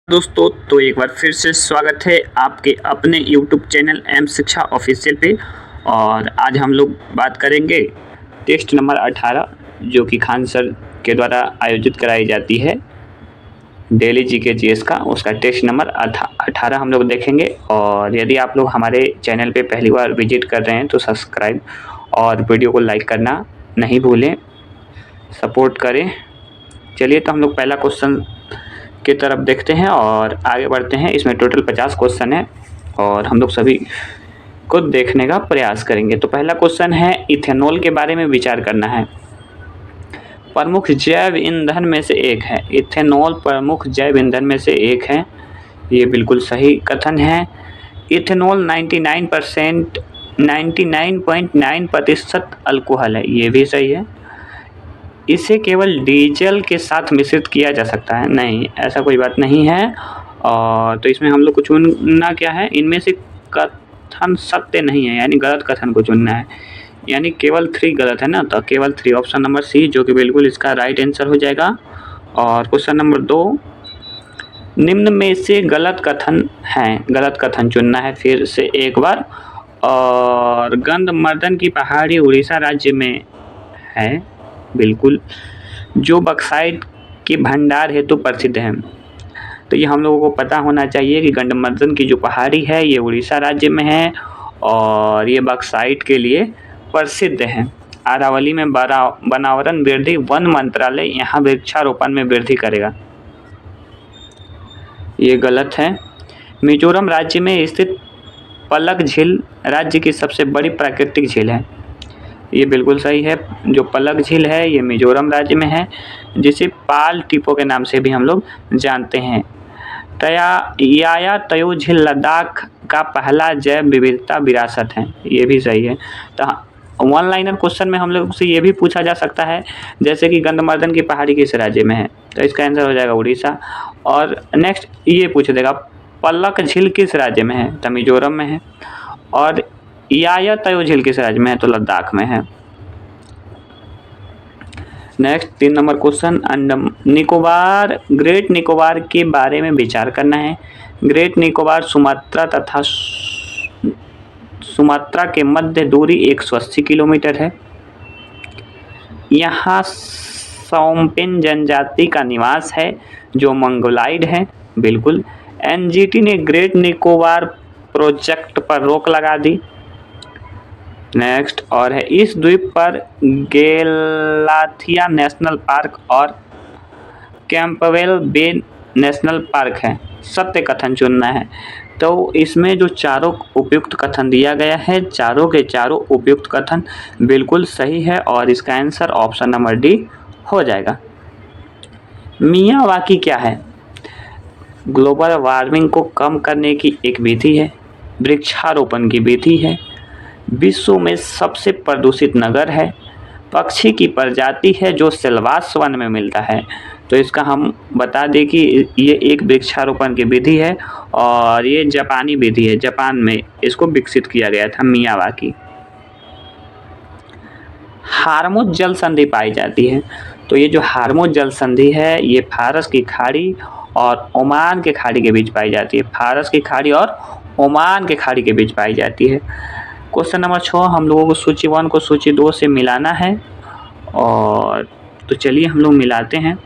दोस्तों, तो एक बार फिर से स्वागत है आपके अपने YouTube चैनल एम शिक्षा ऑफिशियल पे। और आज हम लोग बात करेंगे टेस्ट नंबर 18 जो कि खान सर के द्वारा आयोजित कराई जाती है डेली जीके जीएस का। उसका टेस्ट नंबर 18 हम लोग देखेंगे। और यदि आप लोग हमारे चैनल पे पहली बार विजिट कर रहे हैं तो सब्सक्राइब और वीडियो को लाइक करना नहीं भूलें, सपोर्ट करें। चलिए, तो हम लोग पहला क्वेश्चन की तरफ देखते हैं और आगे बढ़ते हैं। इसमें टोटल 50 क्वेश्चन है और हम लोग सभी को देखने का प्रयास करेंगे। तो पहला क्वेश्चन है, इथेनॉल के बारे में विचार करना है। प्रमुख जैव ईंधन में से एक है। इथेनॉल प्रमुख जैव ईंधन में से एक है, ये बिल्कुल सही कथन है। इथेनॉल 99.9% अल्कोहल है, ये भी सही है। इसे केवल डीजल के साथ मिश्रित किया जा सकता है, नहीं, ऐसा कोई बात नहीं है। और तो इसमें हम लोग को चुनना क्या है, इनमें से कथन सत्य नहीं है, यानी गलत कथन को चुनना है। यानी केवल 3 गलत है ना, तो केवल 3 ऑप्शन नंबर सी जो कि बिल्कुल इसका राइट आंसर हो जाएगा। और क्वेश्चन नंबर 2, निम्न में से गलत कथन है, गलत कथन चुनना है फिर से एक बार। और गंधमार्दन की पहाड़ी उड़ीसा राज्य में है, बिल्कुल, जो बक्साइट के भंडार हेतु प्रसिद्ध है। तो ये हम लोगों को पता होना चाहिए कि गंधमार्दन की जो पहाड़ी है ये उड़ीसा राज्य में है और ये बक्साइट के लिए प्रसिद्ध है। अरावली में वनावरण वृद्धि वन मंत्रालय यहाँ वृक्षारोपण में वृद्धि करेगा, ये गलत है। मिजोरम राज्य में स्थित पलक झील राज्य की सबसे बड़ी प्राकृतिक झील है, ये बिल्कुल सही है। जो पलक झील है ये मिजोरम राज्य में है, जिसे पाल टिपो के नाम से भी हम लोग जानते हैं। याया तयो झील लद्दाख का पहला जैव विविधता विरासत है, ये भी सही है। तो वन लाइनर क्वेश्चन में हम लोग से ये भी पूछा जा सकता है, जैसे कि गंधमार्दन की पहाड़ी किस राज्य में है, तो इसका आंसर हो जाएगा उड़ीसा। और नेक्स्ट ये पूछ देगा पलक झील किस राज्य में है, तो मिजोरम में है। और याया तयो झील किस राज्य में है, तो लद्दाख में है। Next 3 number question, Nicobar, great Nicobar के बारे में विचार करना है। ग्रेट निकोबार सुमात्रा के मध्य दूरी 180 किलोमीटर है। यहाँ सौम्पेन जनजाति का निवास है जो मंगोलाइड है, बिल्कुल। एनजीटी ने ग्रेट निकोबार प्रोजेक्ट पर रोक लगा दी। नेक्स्ट और है, इस द्वीप पर गेलाथिया नेशनल पार्क और कैंपवेल बे नेशनल पार्क है, सत्य कथन चुनना है। तो इसमें जो चारों उपयुक्त कथन दिया गया है, चारों के चारों उपयुक्त कथन बिल्कुल सही है और इसका आंसर ऑप्शन नंबर डी हो जाएगा। मियावाकी क्या है? ग्लोबल वार्मिंग को कम करने की एक विधि है, वृक्षारोपण की विधि है, विश्व में सबसे प्रदूषित नगर है, पक्षी की प्रजाति है जो सिलवास वन में मिलता है। तो इसका हम बता दें कि ये एक वृक्षारोपण की विधि है और ये जापानी विधि है, जापान में इसको विकसित किया गया था, मियावाकी। हार्मुज जल संधि पाई जाती है, तो ये जो हार्मुज जल संधि है ये फारस की खाड़ी और ओमान के खाड़ी के बीच पाई जाती है, फारस की खाड़ी और ओमान के खाड़ी के बीच पाई जाती है। क्वेश्चन नंबर 6, हम लोगों को सूची 1 को सूची 2 से मिलाना है और तो चलिए हम लोग मिलाते हैं।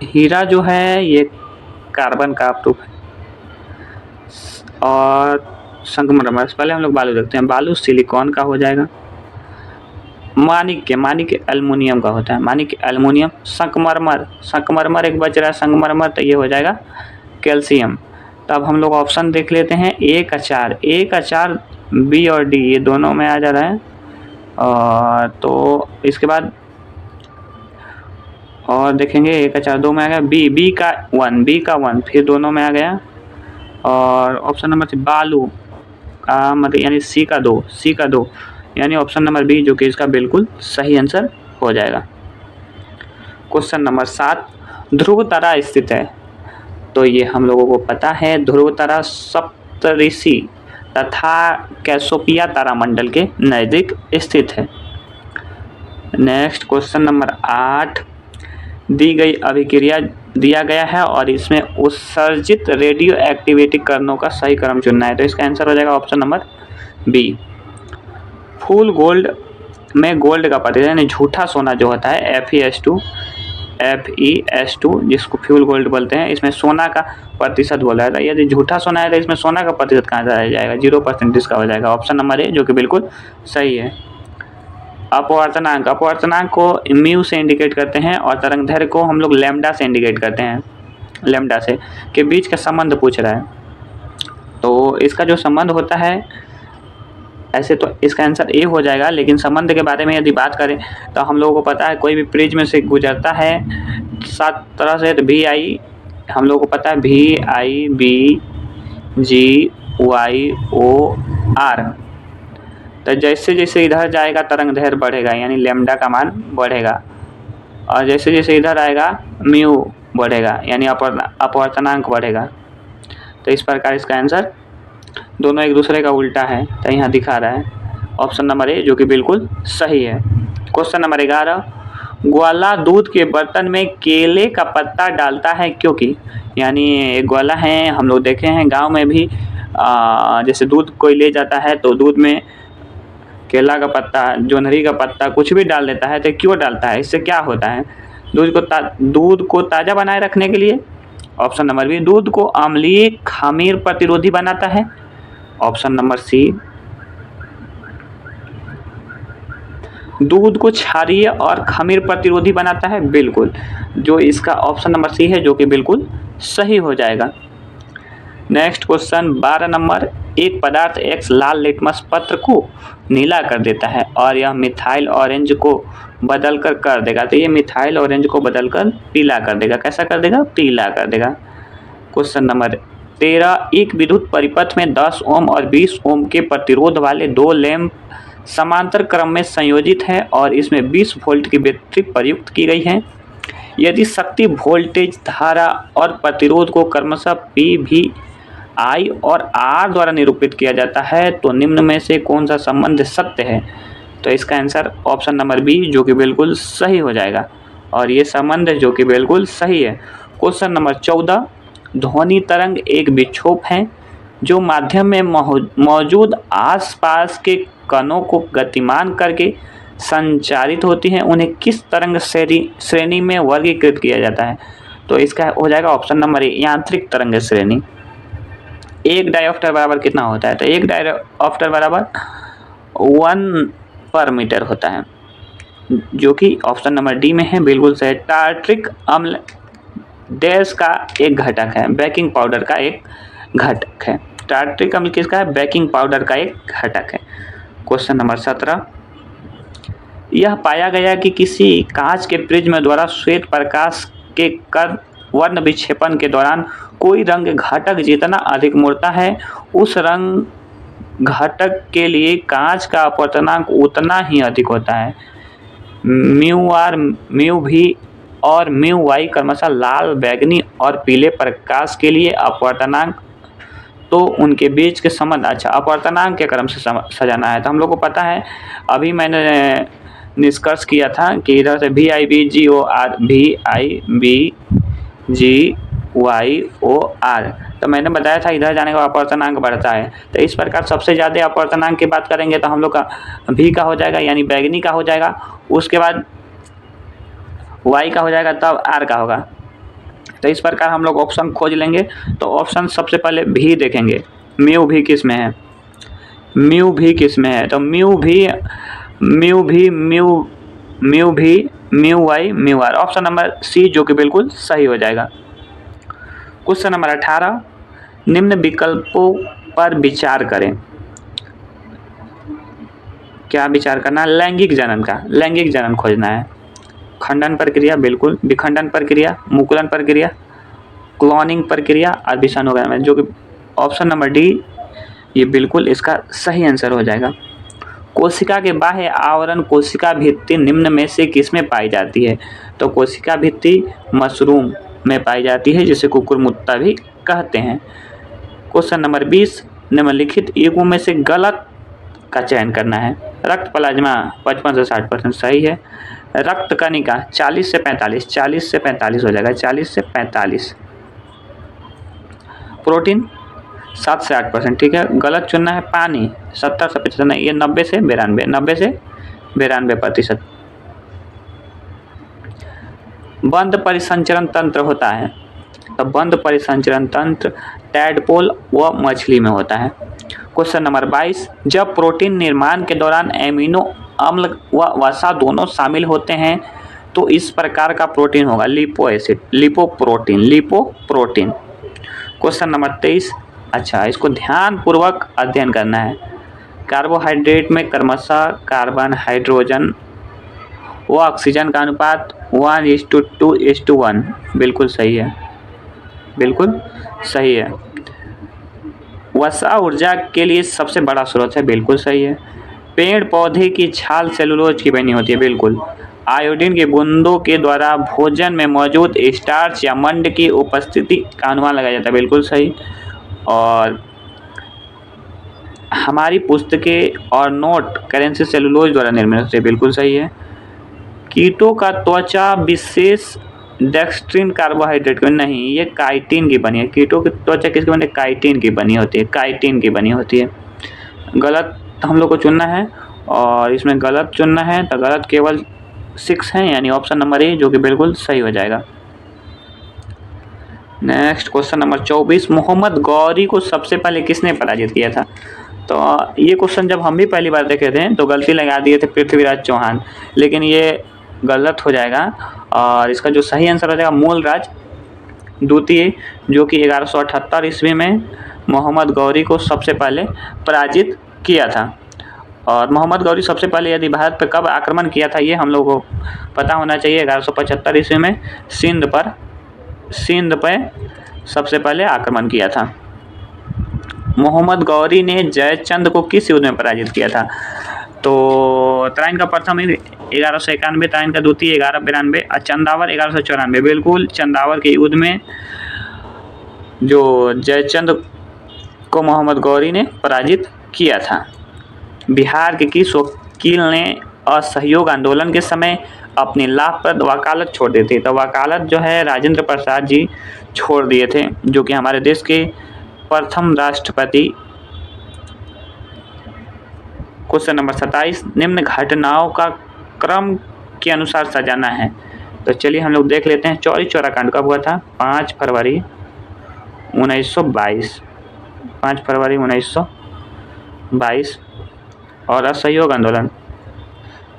हीरा जो है ये कार्बन का अपरूप है और संगमरमर, पहले हम लोग बालू देखते हैं। बालू सिलिकॉन का हो जाएगा। माणिक्य एल्युमिनियम का होता है, माणिक्य एल्युमिनियम। संगमरमर एक बच रहा है, संगमरमर, तो ये हो जाएगा कैल्शियम। तो अब हम लोग ऑप्शन देख लेते हैं। एक अचार बी और डी ये दोनों में आ जा रहा है। और तो इसके बाद और देखेंगे, एक अचार 2 में आ गया, बी का 1 फिर दोनों में आ गया। और ऑप्शन नंबर 3 बालू का मतलब यानी सी का 2 यानी ऑप्शन नंबर बी जो कि इसका बिल्कुल सही आंसर हो जाएगा। क्वेश्चन नंबर 7, ध्रुव तारा स्थित है, तो ये हम लोगों को पता है, ध्रुव तारा सप्तऋषि तथा कैसोपिया तारामंडल के नज़दीक स्थित है। नेक्स्ट क्वेश्चन नंबर 8, दी गई अभिक्रिया दिया गया है और इसमें उत्सर्जित रेडियो एक्टिविटी कणों का सही क्रम चुनना है। तो इसका आंसर हो जाएगा option number B. Full gold में गोल्ड का प्रतिशत यानी झूठा सोना जो होता है FeS2 जिसको फ्यूल गोल्ड बोलते हैं, इसमें सोना का प्रतिशत बोला जाता है। यदि झूठा सोना है तो इसमें सोना का प्रतिशत कहाँ से आ जाएगा, 0% इसका हो जाएगा ऑप्शन नंबर ए, जो कि बिल्कुल सही है। अपवर्तनांक को म्यू से इंडिकेट करते हैं और तरंगदैर्घ्य को हम लोग लैम्डा से इंडिकेट करते हैं। लैम्डा से के बीच का संबंध पूछ रहा है, तो इसका जो संबंध होता है, ऐसे तो इसका आंसर ए हो जाएगा, लेकिन संबंध के बारे में यदि बात करें तो हम लोगों को पता है कोई भी प्रिज्म से गुजरता है 7 तरह से, तो VI हम लोगों को पता है VIBGYOR। तो जैसे जैसे इधर जाएगा तरंगदैर्घ्य बढ़ेगा यानी लैम्डा का मान बढ़ेगा, और जैसे जैसे इधर आएगा म्यू बढ़ेगा यानी अपवर्तनांक बढ़ेगा। तो इस प्रकार इसका आंसर दोनों एक दूसरे का उल्टा है, तो यहाँ दिखा रहा है ऑप्शन नंबर ए, जो कि बिल्कुल सही है। क्वेश्चन नंबर 11, ग्वाला दूध के बर्तन में केले का पत्ता डालता है क्योंकि, यानी ग्वाला है, हम लोग देखे हैं गांव में भी जैसे दूध कोई ले जाता है तो दूध में केला का पत्ता, जोन्हरी का पत्ता कुछ भी डाल देता है, तो क्यों डालता है, इससे क्या होता है? दूध को ताज़ा बनाए रखने के लिए। ऑप्शन नंबर बी, दूध को अम्लीय खमीर प्रतिरोधी बनाता है। ऑप्शन नंबर सी, दूध को क्षारीय और खमीर प्रतिरोधी बनाता है। बिल्कुल, जो इसका ऑप्शन नंबर सी है, जो कि बिल्कुल सही हो जाएगा। नेक्स्ट क्वेश्चन 12 नंबर, एक पदार्थ X लाल लिटमस पत्र को नीला कर देता है और यह मिथाइल ऑरेंज को बदलकर कर देगा। तो ये मिथाइल ऑरेंज को बदलकर पीला कर देगा। कैसा कर देगा? पीला कर देगा। क्वेश्चन नंबर 13, एक विद्युत परिपथ में 10 ओम और 20 ओम के प्रतिरोध वाले 2 लैंप समांतर क्रम में संयोजित है और इसमें 20 वोल्ट की बैटरी प्रयुक्त की गई है। यदि शक्ति, वोल्टेज, धारा और प्रतिरोध को क्रमशः PV, I और R द्वारा निरूपित किया जाता है तो निम्न में से कौन सा संबंध सत्य है? तो इसका आंसर ऑप्शन नंबर बी, जो कि बिल्कुल सही हो जाएगा, और ये संबंध जो कि बिल्कुल सही है। क्वेश्चन नंबर 14, ध्वनि तरंग एक विक्षोभ है जो माध्यम में मौजूद आसपास के कणों को गतिमान करके संचारित होती हैं। उन्हें किस तरंग श्रेणी में वर्गीकृत किया जाता है? तो इसका हो जाएगा ऑप्शन नंबर ए, यांत्रिक तरंग श्रेणी। एक डायोप्टर बराबर कितना होता है? तो एक डायोप्टर बराबर 1 पर मीटर होता है, जो कि ऑप्शन नंबर डी में है, बिल्कुल सही। टार्ट्रिक अम्ल डैश का एक घटक है, बेकिंग पाउडर का एक घटक है। टार्ट्रिक अम्ल किसका है? बेकिंग पाउडर का एक घटक है। क्वेश्चन नंबर 17, यह पाया गया कि किसी कांच के प्रिज्म द्वारा श्वेत प्रकाश के कर वर्ण विक्षेपण के दौरान कोई रंग घटक जितना अधिक मुड़ता है, उस रंग घटक के लिए कांच का अपवर्तनांक उतना ही अधिक होता है। μR, μV और μY क्रमशः लाल, बैगनी और पीले प्रकाश के लिए अपवर्तनांक, तो उनके बीच के संबंध, अच्छा अपवर्तनांक के क्रम से सजाना है। तो हम लोग को पता है, अभी मैंने निष्कर्ष किया था कि इधर से VIBGOR तो मैंने बताया था इधर जाने का अपवर्तनांक बढ़ता है। तो इस प्रकार सबसे ज़्यादा अपवर्तनांक की बात करेंगे तो हम लोग का V का हो जाएगा, यानी बैगनी का हो जाएगा, उसके बाद Y का हो जाएगा, तब R का होगा। तो इस प्रकार हम लोग ऑप्शन खोज लेंगे। तो ऑप्शन सबसे पहले भी देखेंगे, म्यू भी किस में है, म्यू भी किस में है, तो म्यू भी mu Y mu R, option number C, जो कि बिल्कुल सही हो जाएगा। क्वेश्चन नंबर 18, निम्न विकल्पों पर विचार करें। क्या विचार करना? लैंगिक जनन का, लैंगिक जनन खोजना है। खंडन प्रक्रिया, बिल्कुल, विखंडन प्रक्रिया, मुकुलन प्रक्रिया, क्लोनिंग प्रक्रिया और विषाणुगमन, जो कि ऑप्शन नंबर डी, ये बिल्कुल इसका सही आंसर हो जाएगा। कोशिका के बाह्य आवरण कोशिका भित्ति निम्न में से किसमें पाई जाती है? तो कोशिका भित्ति मशरूम में पाई जाती है, जिसे कुकुरमुत्ता भी कहते हैं। क्वेश्चन नंबर 20, निम्नलिखित युग्मों में से गलत का चयन करना है। रक्त प्लाज्मा 55 से 60% सही है। रक्त कणिका 40 से 45, 40 से 45 हो जाएगा, 40 से 45। प्रोटीन 7 से 8%, ठीक है। गलत चुनना है पानी 70 से 75, नहीं ये 90 से 92, 90 से 92%। बंद परिसंचरण तंत्र होता है, तो बंद परिसंचरण तंत्र टैडपोल व मछली में होता है। क्वेश्चन नंबर 22, जब प्रोटीन निर्माण के दौरान एमिनो अम्ल व वसा दोनों शामिल होते हैं तो इस प्रकार का प्रोटीन होगा lipo acid, lipoprotein, lipoprotein. Question number 23, अच्छा इसको ध्यान पूर्वक अध्ययन करना है। कार्बोहाइड्रेट में क्रमशः कार्बन, हाइड्रोजन व ऑक्सीजन का अनुपात 1:2:1, बिल्कुल सही है, बिल्कुल सही है। वसा ऊर्जा के लिए सबसे बड़ा स्रोत है, बिल्कुल सही है। पेड़ पौधे की छाल सेलुलोज की बनी होती है, बिल्कुल। आयोडीन की बूंदों के द्वारा भोजन में मौजूद स्टार्च या मंड की उपस्थिति का अनुमान लगाया जाता है, बिल्कुल सही। और हमारी पुस्तकें और नोट करेंसी सेलुलोज द्वारा निर्मित होते हैं, बिल्कुल सही है। कीटों का त्वचा विशेष डेक्स्ट्रिन कार्बोहाइड्रेट की नहीं, ये काइटिन की बनी है। कीटों की त्वचा किसकी बनी है? काइटिन की बनी होती है, काइटिन की बनी होती है। गलत हम लोग को चुनना है और इसमें गलत चुनना है तो गलत केवल 6 है, यानी ऑप्शन नंबर ए जो कि बिल्कुल सही हो जाएगा। Next question number 24, Mohammad Ghori को सबसे पहले किसने पराजित किया था? तो ये क्वेश्चन जब हम भी पहली बार देखे थे तो गलती लगा दिए थे पृथ्वीराज चौहान, लेकिन ये गलत हो जाएगा और इसका जो सही आंसर हो जाएगा मूलराज द्वितीय, जो कि 1178 ईस्वी में मोहम्मद गौरी को सबसे पहले पराजित किया था। और मोहम्मद गौरी सबसे पहले यदि भारत पर कब आक्रमण किया था ये हम लोग को पता होना चाहिए। 1175 ईस्वी में सिंध पर सबसे पहले आक्रमण किया था। मोहम्मद गौरी ने जयचंद को किस युद्ध में पराजित किया था? तो तराइन का प्रथम 1191, तराइन का द्वितीय 1192 और चंदावर 1194, बिल्कुल चंदावर के युद्ध में जो जयचंद को मोहम्मद गौरी ने पराजित किया था। बिहार के किस वकील ने असहयोग आंदोलन के समय अपनी लाभप्रद वकालत छोड़ दी थी? तो वकालत जो है राजेंद्र प्रसाद जी छोड़ दिए थे, जो कि हमारे देश के प्रथम राष्ट्रपति। क्वेश्चन नंबर 27, निम्न घटनाओं का क्रम के अनुसार सजाना है। तो चलिए हम लोग देख लेते हैं। चौरी चौरा कांड कब हुआ था? 5 फरवरी 1922, 5 फरवरी 1922। और असहयोग आंदोलन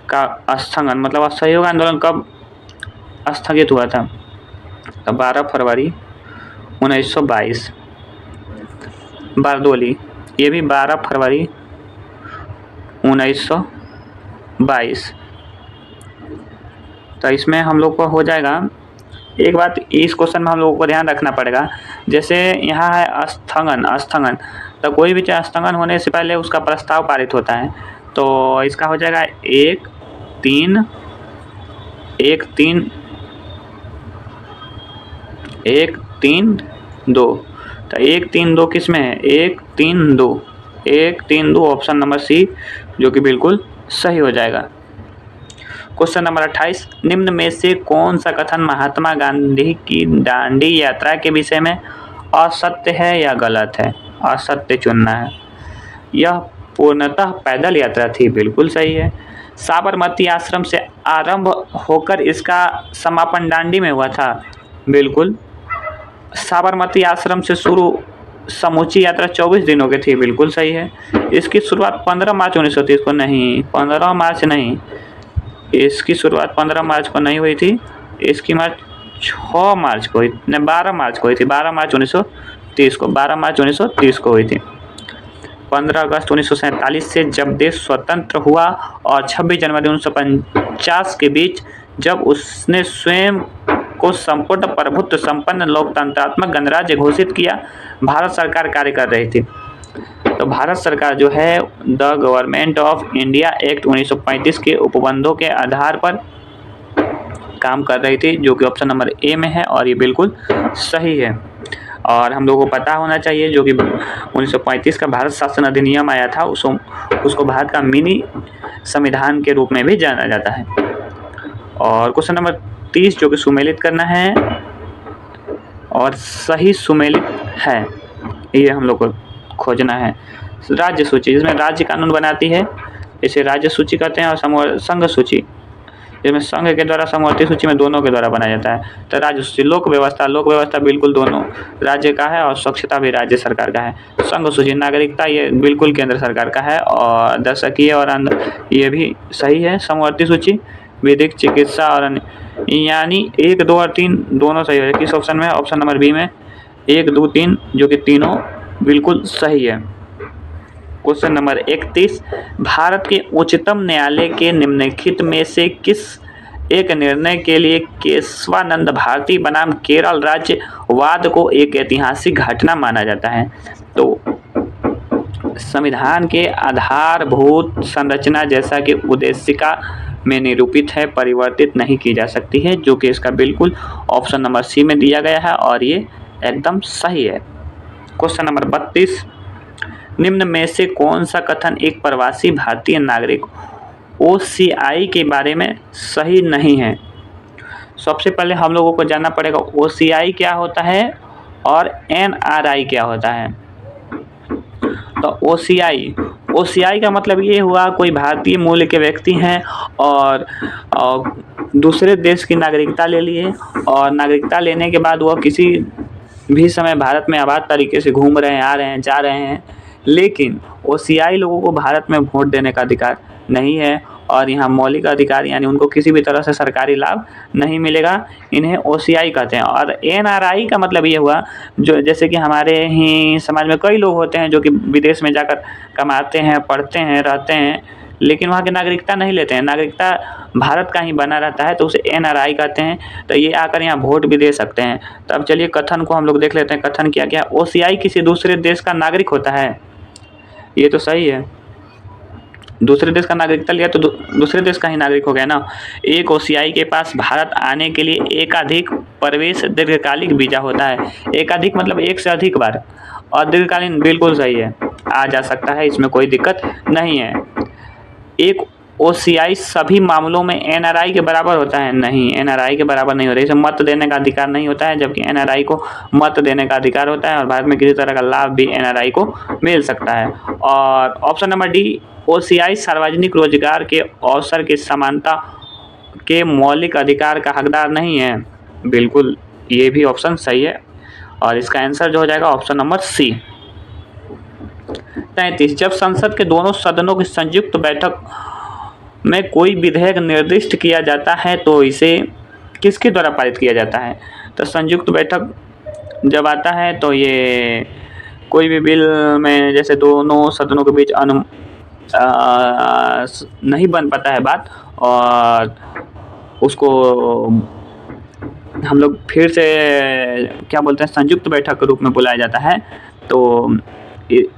का स्थगन, मतलब असहयोग आंदोलन कब स्थगित हुआ था? तो 12 फरवरी 1922। बारदोली, ये भी 12 फरवरी 1922। तो इसमें हम लोग को हो जाएगा। एक बात इस क्वेश्चन में हम लोगों को ध्यान रखना पड़ेगा, जैसे यहाँ है स्थगन, तो कोई भी स्थगन होने से पहले उसका प्रस्ताव पारित होता है। तो इसका हो जाएगा 1-3-2। तो 1-3-2 किस में है? 1-3-2 ऑप्शन नंबर सी जो कि बिल्कुल सही हो जाएगा। क्वेश्चन नंबर 28, निम्न में से कौन सा कथन महात्मा गांधी की दांडी यात्रा के विषय में असत्य है या गलत है? असत्य चुनना है। यह पूर्णतः पैदल यात्रा थी, बिल्कुल सही है। साबरमती आश्रम से आरंभ होकर इसका समापन दांडी में हुआ था, बिल्कुल। साबरमती आश्रम से शुरू समूची यात्रा 24 दिनों की थी, बिल्कुल सही है। इसकी शुरुआत 15 मार्च 1930 को नहीं, 15 मार्च नहीं, इसकी शुरुआत 15 मार्च को नहीं हुई थी। इसकी मार्च 6 मार्च को हुई, नहीं 12 मार्च को हुई थी, 12 मार्च 1930 को, 12 मार्च 1930 को हुई थी। 15 अगस्त 1947 से जब देश स्वतंत्र हुआ और 26 जनवरी 1950 के बीच जब उसने स्वयं को संपूर्ण प्रभुत्व संपन्न लोकतंत्रात्मक गणराज्य घोषित किया, भारत सरकार कार्य कर रही थी। तो भारत सरकार जो है the government of India act 1935 के उपबंधों के आधार पर काम कर रही थी, जो कि ऑप्शन नंबर ए में है और ये बिल्कुल सही है। और हम लोगों को पता होना चाहिए जो कि 1935 का भारत शासन अधिनियम आया था, उसको भारत का मिनी संविधान के रूप में भी जाना जाता है। और क्वेश्चन नंबर 30 जो कि सुमेलित करना है और सही सुमेलित है, ये हम लोग को खोजना है। राज्य सूची जिसमें राज्य कानून बनाती है इसे राज्य सूची कहते हैं, और संघ सूची जिसमें संघ के द्वारा समवर्ती सूची में दोनों के द्वारा बनाया जाता है। तो राज्य सूची लोक व्यवस्था बिल्कुल दोनों राज्य का है, और स्वच्छता भी राज्य सरकार का है। संघ सूची नागरिकता ये बिल्कुल केंद्र सरकार का है, और दशकीय और ये भी सही है। समवर्ती सूची विधिक चिकित्सा और अन्य, यानी 1, 2 और 3 दोनों सही है। किस ऑप्शन में? ऑप्शन नंबर बी में 1, 2, 3 जो कि तीनों बिल्कुल सही है। क्वेश्चन नंबर 31, भारत के उच्चतम न्यायालय के निम्नलिखित में से किस एक निर्णय के लिए केशवानंद भारती बनाम केरल राज्य वाद को एक ऐतिहासिक घटना माना जाता है? तो संविधान के आधारभूत संरचना जैसा कि उद्देशिका में निरूपित है परिवर्तित नहीं की जा सकती है, जो कि इसका बिल्कुल ऑप्शन नंबर सी में दिया गया है, और ये एकदम सही है। क्वेश्चन नंबर 32, निम्न में से कौन सा कथन एक प्रवासी भारतीय नागरिक OCI के बारे में सही नहीं है? सबसे पहले हम लोगों को जानना पड़ेगा OCI क्या होता है और NRI क्या होता है। तो OCI का मतलब ये हुआ कोई भारतीय मूल के व्यक्ति हैं और दूसरे देश की नागरिकता ले लिए, और नागरिकता लेने के बाद वह किसी भी समय भारत में आबाद तरीके से घूम रहे हैं, आ रहे हैं, जा रहे हैं, लेकिन OCI लोगों को भारत में वोट देने का अधिकार नहीं है, और यहाँ मौलिक अधिकार यानी उनको किसी भी तरह से सरकारी लाभ नहीं मिलेगा। इन्हें OCI कहते हैं। और NRI का मतलब ये हुआ जो जैसे कि हमारे ही समाज में कई लोग होते हैं जो कि विदेश में जाकर कमाते हैं, पढ़ते हैं, रहते हैं, लेकिन वहाँ की नागरिकता नहीं लेते हैं, नागरिकता भारत का ही बना रहता है, तो उसे NRI कहते हैं। तो ये आकर यहाँ वोट भी दे सकते हैं। तो अब चलिए कथन को हम लोग देख लेते हैं। कथन क्या क्या? OCI किसी दूसरे देश का नागरिक होता है, ये तो सही है। दूसरे देश का नागरिकता लिया तो दूसरे देश का ही नागरिक हो गया ना। एक OCI के पास भारत आने के लिए एकाधिक प्रवेश दीर्घकालिक वीजा होता है। एकाधिक मतलब एक से अधिक बार, और दीर्घकालीन बिल्कुल सही है, आ जा सकता है, इसमें कोई दिक्कत नहीं है। एक OCI सभी मामलों में NRI के बराबर होता है? नहीं, NRI के बराबर नहीं होता है। इसे मत देने का अधिकार नहीं होता है, जबकि NRI को मत देने का अधिकार होता है, और भारत में किसी तरह का लाभ भी NRI को मिल सकता है। और ऑप्शन नंबर डी, OCI सार्वजनिक रोजगार के अवसर की समानता के मौलिक अधिकार का हकदार नहीं है। बिल्कुल ये भी ऑप्शन सही है, और इसका आंसर जो हो जाएगा ऑप्शन नंबर सी। 33, जब संसद के दोनों सदनों की संयुक्त बैठक में कोई विधेयक निर्दिष्ट किया जाता है तो इसे किसके द्वारा पारित किया जाता है? तो संयुक्त बैठक जब आता है तो ये कोई भी बिल में जैसे दोनों सदनों के बीच नहीं बन पाता है बात, और उसको हम लोग फिर से क्या बोलते हैं, संयुक्त बैठक के रूप में बुलाया जाता है। तो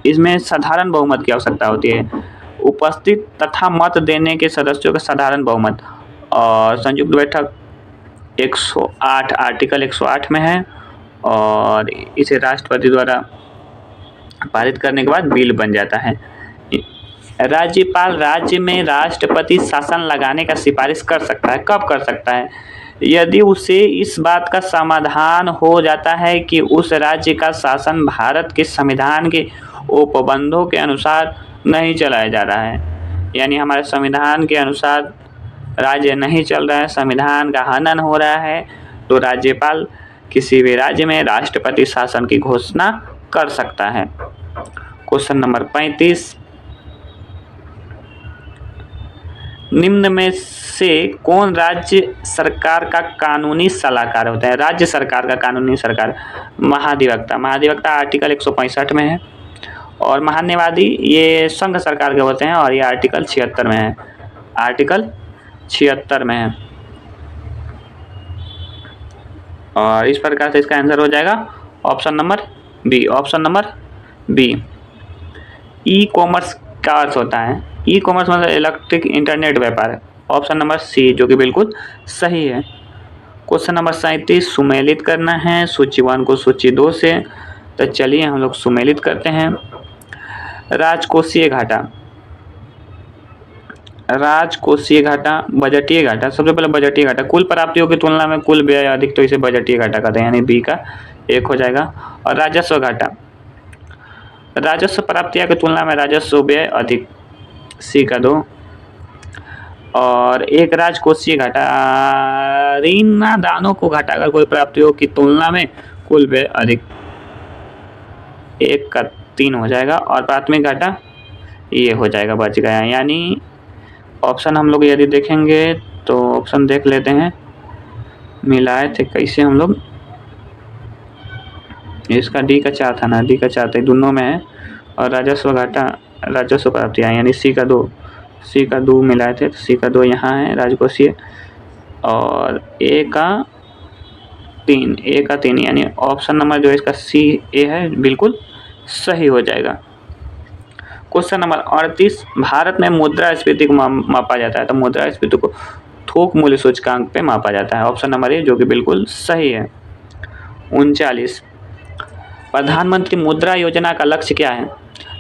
इसमें साधारण बहुमत की आवश्यकता होती है, उपस्थित तथा मत देने के सदस्यों का साधारण बहुमत। और संयुक्त बैठक 108 आर्टिकल 108 में है, और इसे राष्ट्रपति द्वारा पारित करने के बाद बिल बन जाता है। राज्यपाल राज्य में राष्ट्रपति शासन लगाने का सिफारिश कर सकता है। कब कर सकता है? यदि उसे इस बात का समाधान हो जाता है कि उस राज्य का शासन भारत के संविधान के उपबंधों के अनुसार नहीं चलाया जा रहा है, यानी हमारे संविधान के अनुसार राज्य नहीं चल रहा है, संविधान का हनन हो रहा है, तो राज्यपाल किसी भी राज्य में राष्ट्रपति शासन की घोषणा कर सकता है। क्वेश्चन नंबर 35, निम्न में से कौन राज्य सरकार का कानूनी सलाहकार होता है? राज्य सरकार का कानूनी सलाहकार महाधिवक्ता आर्टिकल 165 में है, और महान्यायवादी ये संघ सरकार के होते हैं, और ये आर्टिकल 76 में है। आर्टिकल 76 में है, और इस प्रकार से इसका आंसर हो जाएगा option number B. Option number B. E commerce का अर्थ होता है? ई कॉमर्स मतलब इलेक्ट्रिक इंटरनेट व्यापार है। ऑप्शन नंबर सी जो कि बिल्कुल सही है। क्वेश्चन नंबर 37, सुमेलित करना है सूची 1 को सूची 2 से। तो चलिए हम लोग सुमेलित करते हैं। राजकोषीय घाटा राजकोषीय घाटा, बजटीय घाटा। सबसे पहले बजटीय घाटा, कुल प्राप्तियों की तुलना में कुल व्यय अधिक, तो इसे बजटीय घाटा कहते हैं, यानी बी का 1 हो जाएगा। और राजस्व घाटा, राजस्व प्राप्तियों की तुलना में राजस्व व्यय अधिक, सी का 2। और एक राजकोषीय घाटा, ऋणादानों को घटाकर कुल प्राप्तियों की तुलना में कुल व्यय अधिक, 1 का 3 हो जाएगा। और प्राथमिक घाटा ये हो जाएगा, बच गया। यानी ऑप्शन हम लोग यदि देखेंगे तो ऑप्शन देख लेते हैं, मिलाए थे कैसे हम लोग, इसका डी का 4 था ना, डी का 4 था, दोनों में है। और राजस्व घाटा, राजस्व प्राप्तियाँ, यानी सी का 2, सी का 2 मिलाए थे, तो सी का 2 यहाँ है राजकोषीय। और ए का 3, ए का 3, यानी ऑप्शन नंबर जो है इसका सी ए है, बिल्कुल सही हो जाएगा। क्वेश्चन नंबर 38, भारत में मुद्रास्फीति को मापा जाता है, तो मुद्रास्फीति को थोक मूल्य सूचकांक पे मापा जाता है, ऑप्शन नंबर ए, जो कि बिल्कुल सही है। 39, प्रधानमंत्री मुद्रा योजना का लक्ष्य क्या है?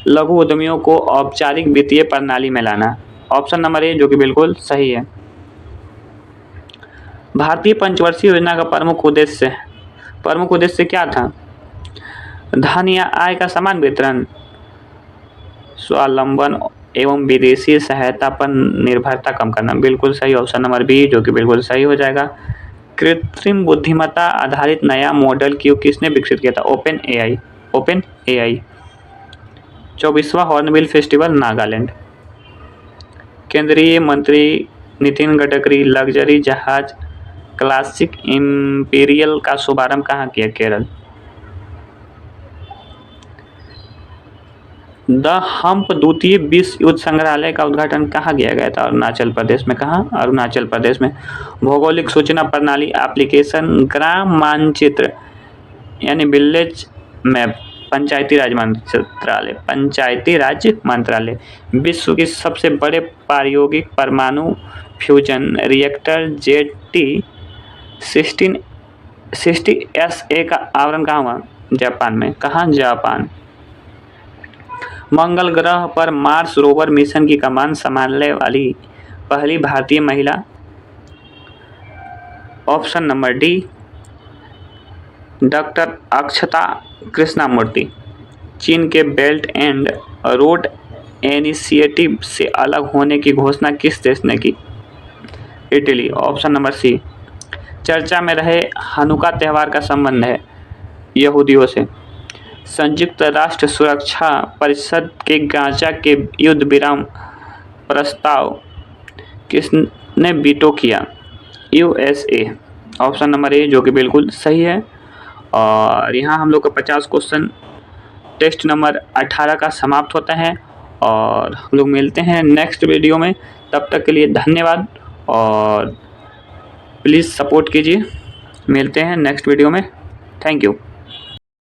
लघु उद्यमियों को औपचारिक वित्तीय प्रणाली में लाना, ऑप्शन नंबर ए, जो कि बिल्कुल सही है। भारतीय पंचवर्षीय योजना का प्रमुख उद्देश्य क्या था? धन या आय का समान वितरण, स्वावलंबन एवं विदेशी सहायता पर निर्भरता कम करना, बिल्कुल सही, ऑप्शन नंबर बी, जो कि बिल्कुल सही हो जाएगा। कृत्रिम बुद्धिमत्ता आधारित नया मॉडल क्यों किसने विकसित किया था? OpenAI. 24वां हॉर्नबिल फेस्टिवल नागालैंड। केंद्रीय मंत्री नितिन गडकरी लग्जरी जहाज क्लासिक इंपीरियल का शुभारंभ कहाँ किया? केरल। द हम्प द्वितीय विश्व युद्ध संग्रहालय का उद्घाटन कहाँ किया गया था? अरुणाचल प्रदेश में। कहाँ? अरुणाचल प्रदेश में। भौगोलिक सूचना प्रणाली एप्लीकेशन ग्राम मानचित्र यानी विलेज मैप पंचायती राज मंत्रालय। विश्व की सबसे बड़े प्रायोगिक परमाणु फ्यूजन रिएक्टर JT-60SA का आवरण कहाँ हुआ? जापान में। कहाँ? जापान। मंगल ग्रह पर मार्स रोवर मिशन की कमान संभालने वाली पहली भारतीय महिला, ऑप्शन नंबर डी, डॉक्टर अक्षता कृष्णामूर्ति। चीन के बेल्ट एंड रोड इनिशिएटिव से अलग होने की घोषणा किस देश ने की? Italy, option number C. चर्चा में रहे हनुका त्यौहार का संबंध है यहूदियों से। संयुक्त राष्ट्र सुरक्षा परिषद के गाजा के युद्ध विराम प्रस्ताव किसने वीटो किया? USA, ऑप्शन नंबर ए, जो कि बिल्कुल सही है। और यहाँ हम लोग का 50 क्वेश्चन टेस्ट नंबर 18 का समाप्त होता है और हम लोग मिलते हैं नेक्स्ट वीडियो में। तब तक के लिए धन्यवाद और प्लीज़ सपोर्ट कीजिए। मिलते हैं नेक्स्ट वीडियो में। Thank you.